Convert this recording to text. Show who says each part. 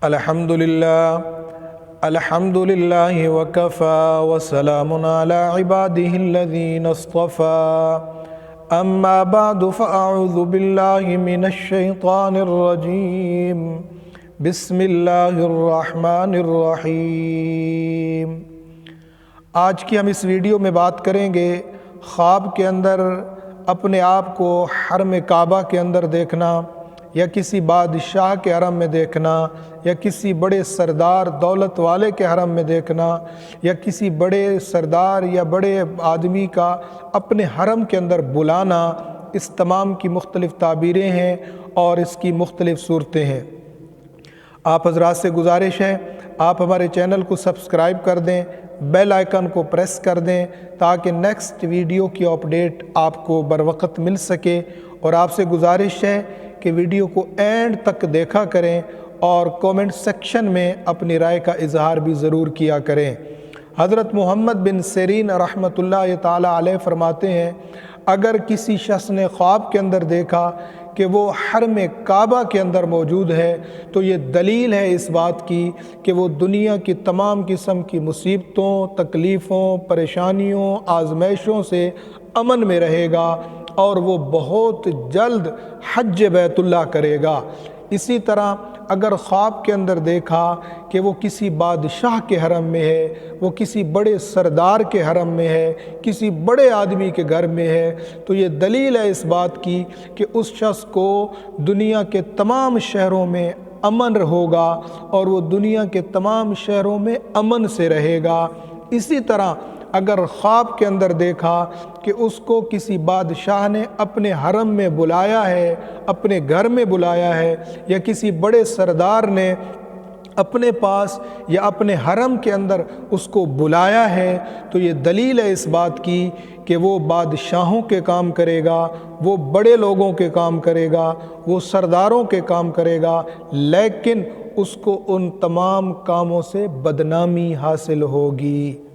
Speaker 1: अल्हम्दुलिल्लाह वकफ़ा वसलामुन अला इबादिहिल्लज़ीना इस्तफ़ा अम्मा बअदु फ़अऊज़ु बिल्लाहि मिनश्शैतानिर्रजीम बिस्मिल्लाहिर्रहमानिर्रहीम। आज की हम इस वीडियो में बात करेंगे ख्वाब के अंदर अपने आप को हरम काबा के अंदर देखना, या किसी बादशाह के हरम में देखना, या किसी बड़े सरदार दौलत वाले के हरम में देखना, या किसी बड़े सरदार या बड़े आदमी का अपने हरम के अंदर बुलाना। इस तमाम की मुख्तलिफ़ ताबीरें हैं और इसकी मुख्तलिफ़ सूरतें हैं। आप हज़रात से गुजारिश है आप हमारे चैनल को सब्सक्राइब कर दें, बेल आइकन को प्रेस कर दें ताकि नेक्स्ट वीडियो की अपडेट आपको बर वक्त मिल सके। और आपसे गुजारिश है कि वीडियो को एंड तक देखा करें और कमेंट सेक्शन में अपनी राय का इजहार भी ज़रूर किया करें। हज़रत मोहम्मद बिन सिरीन रहमतुल्लाह ताला अलैह फरमाते हैं, अगर किसी शख्स ने ख्वाब के अंदर देखा कि वो हरम काबा के अंदर मौजूद है तो ये दलील है इस बात की कि वो दुनिया की तमाम किस्म की मुसीबतों, तकलीफ़ों, परेशानियों, आजमाइशों से अमन में रहेगा और वो बहुत जल्द हज बैतुल्लाह करेगा। इसी तरह अगर ख्वाब के अंदर देखा कि वो किसी बादशाह के हरम में है, वो किसी बड़े सरदार के हरम में है, किसी बड़े आदमी के घर में है, तो ये दलील है इस बात की कि उस शख्स को दुनिया के तमाम शहरों में अमन होगा और वो दुनिया के तमाम शहरों में अमन से रहेगा। इसी तरह अगर ख्वाब के अंदर देखा कि उसको किसी बादशाह ने अपने हरम में बुलाया है, अपने घर में बुलाया है, या किसी बड़े सरदार ने अपने पास या अपने हरम के अंदर उसको बुलाया है, तो ये दलील है इस बात की कि वो बादशाहों के काम करेगा, वो बड़े लोगों के काम करेगा, वो सरदारों के काम करेगा, लेकिन उसको उन तमाम कामों से बदनामी हासिल होगी।